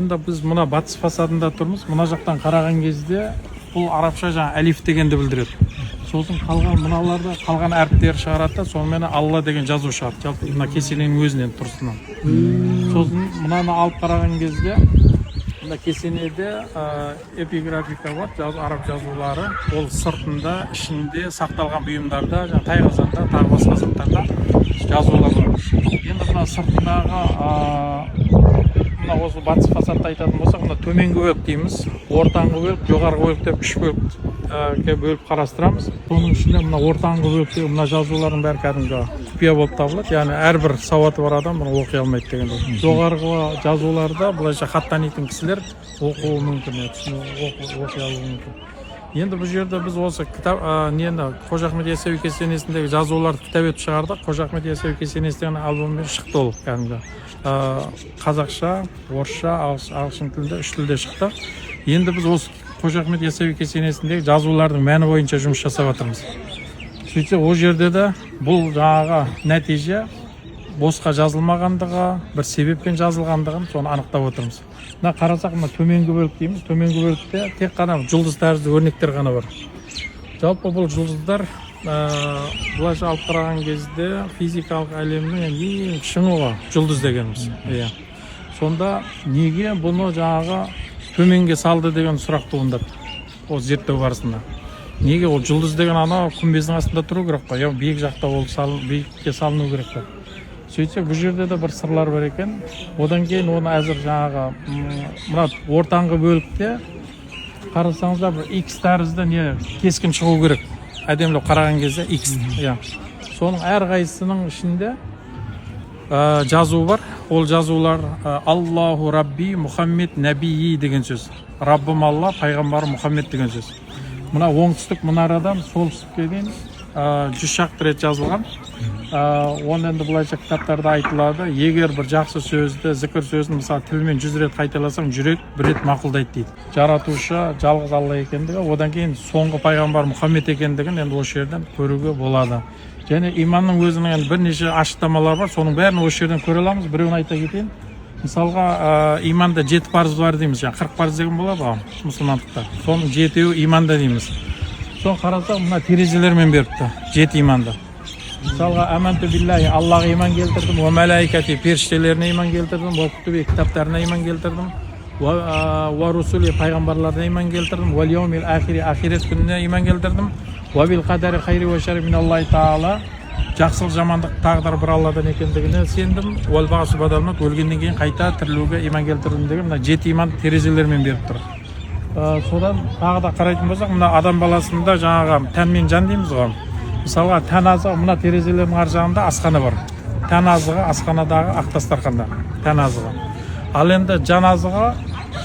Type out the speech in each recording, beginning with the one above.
Енді біз мына батыс фасадында тұрмыз. Мына жақтан қараған кезде бұл арабша жаңа әлиф дегенді білдіреді. Сосын қалған мыналарда қалған әріптер шығарады, сонымен Алла деген жазу шығады. Жалпы мына кесененің өзінен тұрсынан. Сосын мынаны алып қараған кезде мына кесенеде эпиграфика бар, араб жазулары. Ол сыртында, ішінде сақталған бұйымдарда, жаңа тайқазанда, тағы басқа заттарда жазулар бар. Енді мына сыртындағы осы батыс фасадта айтатын болсақ, мына төменгі бөлік дейміз, ортаңғы бөлік, жоғарғы бөлік деп үш бөлікке бөліп қарастырамыз. Соның ішінде мына ортаңғы бөліктегі мына жазулардың бәрі кәдімгі құпия болып табылады. Яғни әрбір сауаты бар адам бұны оқи алмайды дегендей. Жоғарғы жазуларда былайша хат танитын кісілер оқуы мүмкін, оқи алуы мүмкін. Енді бұл жерде біз осы кітап Қожа Ахмет Яссауи кесенесіндегі жазуларды кітап етіп шығардық. Қожа Ахмет Яссауи кесенесі деген альбоммен шықты ол кәдімгі. Қазақша, орысша, ағылшын тілінде, үш тілде шықты. Енді біз осы Қожа Ахмет Яссауи кесенесіндегі жазулардың мәні бойынша жұмыс жасап жатырмыз. Сөйтсе, ол жерде де бұл жаңағы нәтиже босқа жазылмағандығы, бір себеппен жазылғандығын соны анықтап отырмыз. Мына қарасақ, мына төменгі бөлік дейміз. Төменгі бөлікте тек қана жұлдыз тәрізді өрнектер ғана бар. Жалпы бұл жұлдыздар былайша алып қараған кезде физикалық әлемнің ең шыңы жұлдыз дегеніміз. Сонда неге бұны жаңағы төменге салды деген сұрақ туындады ол зерттеу барысында. Неге ол жұлдыз деген ана күмбездің астында тұру керек па? Я биік жақта ол биікке салыну керек па? Сөйтсек, бұл жерде де бір сырлар бар екен. Одан кейін оны әзір жаңағы мына ортаңғы бөлікте қарасаңыздар бір X тәрізді кескін шығу керек. Әдемілеп қараған кезде X. Соның әрқайсысының ішінде жазу бар. Ол жазулар Аллаху Рабби Мұхаммед Нәбии деген сөз. Раббым Алла, пайғамбар Мұхаммед деген сөз. Мына оңтүстік мұнарадан солтүстікке дейін 100 шақты рет жазылған. Оны енді бұлайша кітаптарда айтылады. Егер бір жақсы сөзді, зікір сөзін мысалы тілмен 100 рет қайталасаң, жүрек бір рет мақұлдайды дейді. Жаратушы жалғыз Алла екендігі, одан кейін соңғы пайғамбар Мұхаммед екендігін енді осы жерден көруге болады. Және иманның өзінің бірнеше ашықтамалар бар, соның бәрін осы жерден көре аламыз. Біреуін айта кетейін. Мысалға, иманда 7 парыз бар дейміз. 40 парыз деген болады ғой, мұсылмандықта. Соның 7-еуі иманда дейміз. Соны қарасақ, мына терезелермен беріпті, 7 иманды. Мысалға, аманту биллахи, Аллаға иман келтірдім, уа мәләикәти, періштелеріне иман келтірдім, уа күтуби, кітаптарына иман келтірдім, уа русули, пайғамбарларына иман келтірдім, уа лияумил ахири, ахирет күніне иман келтірдім, уа бил қадари хайри уа шарри миналлахи таала, жақсылық жамандық тағдыр бір Алладан екендігіне сендім, уа баъсу бадалмат, өлгеннен кейін қайта тірілуге иман келтірдім деген мына 7 иман терезелермен беріп тұр. Содан тағы да қарайтын болсақ, мына адам баласында жаңағы тән мен жан дейміз ғой. Мысалға, тән азығы мына терезелердің ар жағында асхана бар. Тән азығы асханадағы ақ дастарханда, тән азығы. Ал енді жан азығы,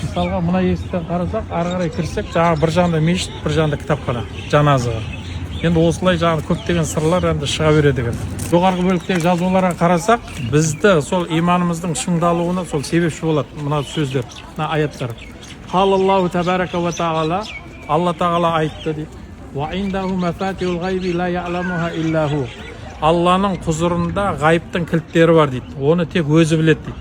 мысалға, мына есіктен қарасақ, ары қарай кірсек, жаңағы бір жағында мешіт, бір жағында кітапхана, жан азығы. Енді осылай жаңағы көптеген сырлар енді шыға береді екен. Жоғарғы бөліктегі жазуларға қарасақ, бізді сол иманымыздың шыңдалуына сол себепші болады мына сөздер, мына аяттар. Аллаху табарака ва тағала, Алла тағала айтты дейді. Ва индаху мафатихул гайби ла я'ламуха илля ху. Алланың құзырында ғайыптың кілттері бар дейді. Оны тек өзі біледі дейді.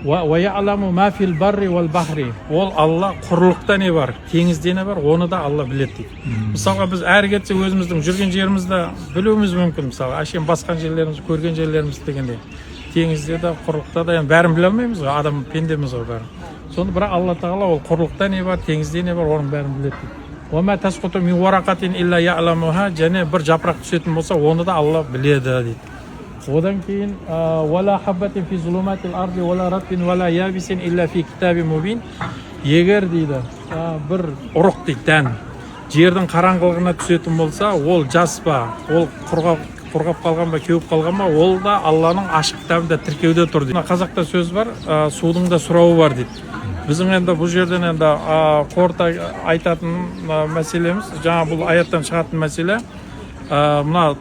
Ва я'ламу ма фил барри вал бахри. Ол Алла құрлықта не бар, теңізде не бар, оны да Алла біледі дейді. Мысалға, біз әрі кетсе өзіміздің жүрген жерімізді білуіміз мүмкін. Мысалға, әшейін басқан жерлеріміз, көрген жерлеріміз дегендей. Теңізде де, құрлықта да, бәрін біле алмаймыз ғой, адам пендеміз ғой бәрін. Сонда бірақ Алла тағала ол құрлықта не бар, теңізде не бар, оның бәрін біледі дейді. Уама тасқуту мин варақатин илля я'ламуха, және бір жапырақ түсетін болса, оны да Алла біледі дейді. Одан кейін вала хаббатин фи зулуматил арди вала ратбин вала ябисин илля фи китаби мубин. Егер дейді бір ұрық дейді, дән жердің қараңғылығына түсетін болса, ол жас па, ол құрғап қалған ба, кеуіп қалған ба, ол да Алланың ашық кітабында тіркеуде тұр дейді. Қазақта сөз бар, судың да сұрауы бар дейді. Біздің енді бұл жерден енді қорыта айтатын мәселеміз, жаңа бұл аяттан шығатын мәселе, мына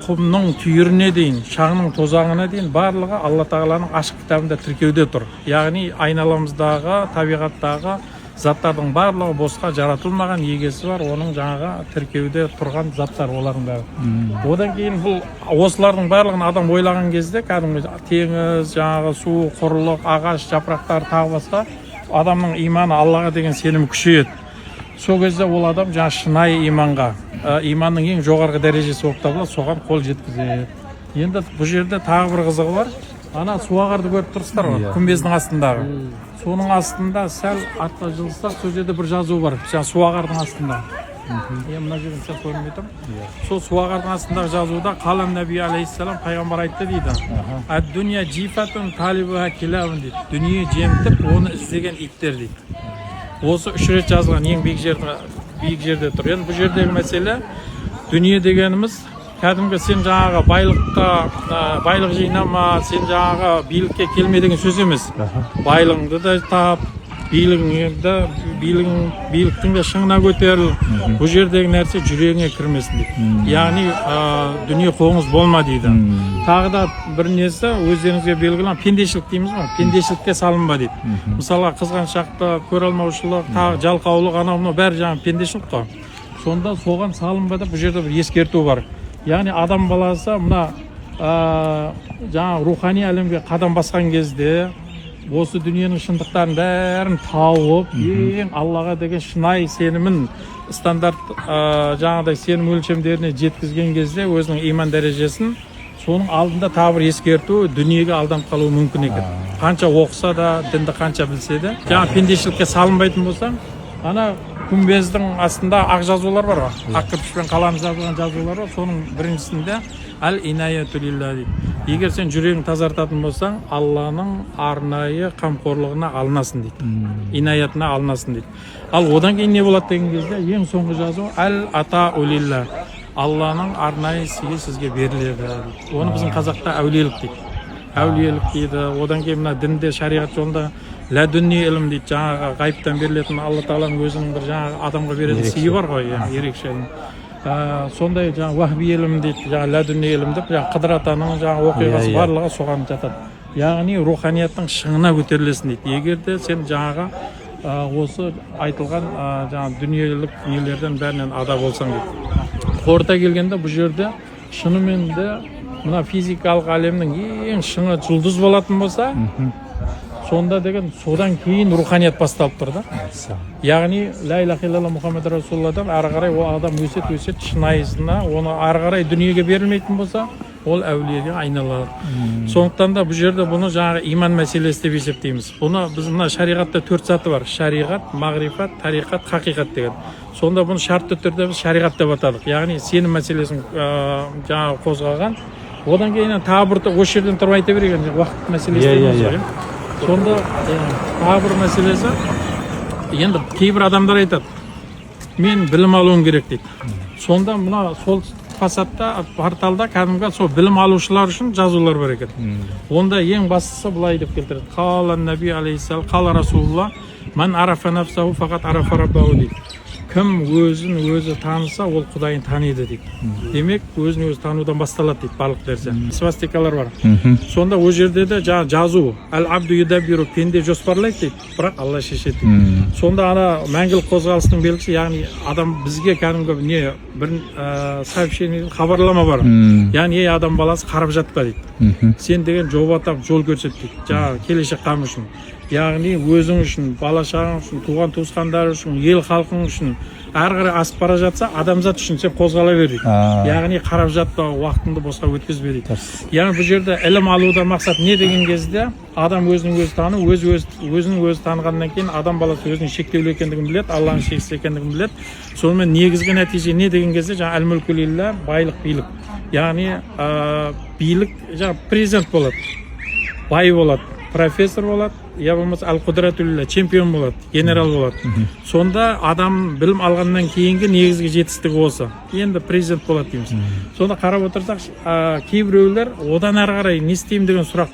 құмның түйіріне дейін, шаңның тозаңына дейін барлығы Алла тағаланың ашық кітабында тіркеуде тұр. Яғни айналамыздағы, табиғаттағы заттардың барлығы босқа жаратылмаған, егесі бар, оның жаңағы тіркеуде тұрған заттар олардың бәрі. Одан кейін бұл осылардың барлығын адам ойлаған кезде кәдімгі теңіз, жаңағы су, құрлық, ағаш, жапырақтар тағы басқа адамның иманы, Аллаға деген сенімі күшейеді. Сол кезде ол адам жаңа шынайы иманға, иманның ең жоғарғы дәрежесі болып табылады, соған қол жеткізеді. Енді бұл жерде тағы бір қызығы бар. Ана суағарды көріп тұрсыздар ғой, күмбездің астындағы. Соның астында сәл артқа жылыстақ сол жерде бір жазу бар, жаңа суағардың астында. Мына жерден сәл көрінбей тұр. Сол суағардың астындағы жазуда қалан Нәби алейхиссалам пайғамбар айтты дейді. Ад-дүния жифатун талибуха килабун дейді. Дүние жемтіп, оны іздеген иттер дейді. Осы 3 рет жазылған ең биік жерде тұр. Енді бұл жердегі мәселе дүние дегеніміз кәдімгі сен жаңағы байлық жинама, сен жаңағы билікке келме деген сөз емес. Байлығыңды да тап, биліктің де шыңына көтеріл. Бұл жердегі нәрсе жүрегіңе кірмесін дейді. Яғни дүние қоңыз болма дейді. Тағы да бір несі өздеріңізге белгілі пендешілік дейміз ғой, пендешілікке салынба дейді. Мысалға қызғаншақтық, көре алмаушылық, тағы жалқаулық, анау бәрі жаңағы пендешілік қой. Сонда соған салынба деп бұл жерде бір ескерту бар. Яғни адам баласы мына жаңағы рухани әлемге қадам басқан кезде осы дүниенің шындықтарын бәрін тауып, ең Аллаға деген шынайы сенімін стандарт жаңағыдай сенім өлшемдеріне жеткізген кезде өзінің иман дәрежесін соның алдында тағы бір ескерту, дүниеге алданып қалуы мүмкін екен. Қанша оқыса да, дінді қанша білсе де, жаңа пендешілікке салынбайтын болсаң, ана күмбездің астында ақ жазулар бар ғой, ақ кірпішпен қаланып жазылған жазулар бар. Соның біріншісінде әл-инаяту лилла дейді. Егер сен жүрегін тазартатын болсаң, Алланың арнайы қамқорлығына алынасың дейді. Инаятына алынасың дейді. Ал одан кейін не болады деген кезде ең соңғы жазу әл-атау лилла. Алланың арнайы сыйы сізге беріледі. Оны біздің қазақта әулиелік дейді. Әулиелік дейді. Одан кейін мына дінде, шариғат жолында ләдүнни ілім дейді. Жаңағы ғайыптан берілетін Алла Тағаланың өзінің бір жаңағы адамға беретін сыйы бар ғой, ерекше ілім. Сондай жаңағы уахби ілім дейді, жаңағы ләдүнни ілім деп, жаңағы Қыдыр атаның жаңағы оқиғасы барлығы соған жатады. Яғни руханияттың шыңына көтерілесің дейді. Егер де сен жаңағы осы айтылған жаңағы дүниелік нелерден бәрінен ада болсаң дейді. Қорыта келгенде бұл жерде шынымен де мына физикалық әлемнің ең шыңы жұлдыз болатын болса, сонда деген содан кейін руханият басталып тұр да. Яғни ла илаха илlalloh Мұхаммед Расулалладан ары қарай ол адам өсет шынайысына, оны ары қарай дүниеге берілмейтін болса, ол әулиеге айналады. Сондықтан да бұл жерде бұны жаңағы иман мәселесі деп есептейміз. Бұны біз мына шариғатта 4 саты бар: шариғат, мағрифат, тариқат, хақиқат деген. Сонда бұны шартты түрде біз шариғат деп атадық. Яғни сенім мәселесін жаңағы қозғаған. Одан кейін тағы бір осы жерден тұрып айта берген уақыт мәселесі. Сонда тағы бір мәселесі, енді кейбір адамдар айтады, мен білім алуым керек дейді. Сонда мына сол фасадта, порталда кәдімгі сол білім алушылар үшін жазулар бар екен. Онда ең бастысы былай деп келтіреді: қала Нәби алейхиссалам, қала Расулулла, ман арафа нафсаху фақат арафа раббаху дейді. Кім өзін өзі таныса, ол Құдайын таниды дейді. Демек, өзін өзі танудан басталады дейді барлық нәрсе. Свастикалар бар. Сонда ол жерде де жазу, әл-абду юдаббиру, пенде жоспарлайды дейді, бірақ Алла шешеді дейді. Сонда ана мәңгілік қозғалыстың белгісі, яғни адам бізге кәдімгі не бір сообщение, хабарлама бар. Яғни адам баласы қарап жатпа дейді. Сен деген жоба тап, жол көрсет дейді. Жаңағы келешек қам үшін. Яғни өзің үшін, бала-шағаң үшін, туған туысқандар үшін, ел халқың үшін әрі қарай асып бара жатса, адамзат үшін сен қозғала бер дейді. Яғни қарап жатпа, уақытыңды босқа өткізбе дейді. Яғни бұл жерде ілім алудан мақсат не деген кезде, адам өзінің өзі тану, өзінің өзі танығаннан кейін адам баласы өзінің шектеулі екендігін біледі, Алланың шексіз екендігін біледі. Сонымен негізгі нәтиже не деген кезде, жаңа әл-мүлку лилла, байлық, билік. Яғни билік, жаңа президент болады, бай болады, профессор болады, я болмаса әл-құдрату лилла, чемпион болады, генерал болады. Сонда адам білім алғаннан кейінгі негізгі жетістігі осы. Енді президент болады дейміз. Сонда қарап отырсақ, кейбіреулер одан әрі қарай не істеймін деген сұрақ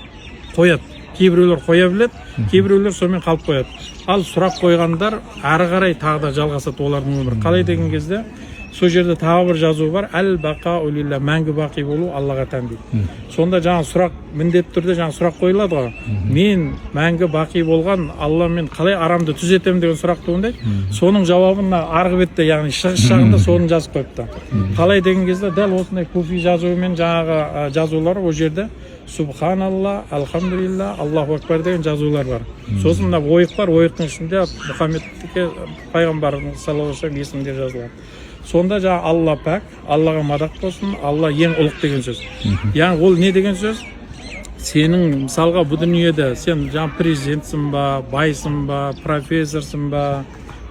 қояды. Кейбіреулер қоя біледі, кейбіреулер сонымен қалып қояды. Ал сұрақ қойғандар әрі қарай тағы да жалғасады олардың өмірі. Қалай деген кезде, сол жерде тағы бір жазу бар, әл бақа улилля, мәңгі бақи болу Аллаға тән дейді. Сонда жаңа сұрақ, міндетті түрде жаңа сұрақ қойылады ғой. Мен мәңгі бақи болған Алламен қалай арамды түзетемін деген сұрақ туындайды. Соның жауабына арғы бетте, яғни шығыс жағында соны жазып қойыпты. Қалай деген кезде дәл осындай куфи жазуымен жаңағы жазулар ол жерде Субханалла, Алхамдулилла, Аллаху Акбар деген жазулар бар. Сосын мына ойық бар, ойықтың ішінде Мұхаммедке пайғамбардың саллаллаху алейхи ва саллям есімдер жазылған. Сонда жаңа Алла пәк, Аллаға мадақ болсын, Алла ең ұлық деген сөз. Яғни ол не деген сөз? Сенің мысалға бұл дүниеде сен жаңа президентсің ба, байсың ба, профессорсың ба,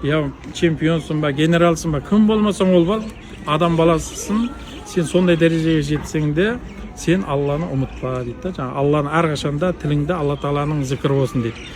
я чемпионсың ба, генералсың ба, кім болмасаң ол бар, адам баласысың, сен сондай дәрежеге жетсең де сен Алланы ұмытпа дейді. Жаңа Алланы әрқашанда тіліңде Алла Тағаланың зікірі болсын дейді.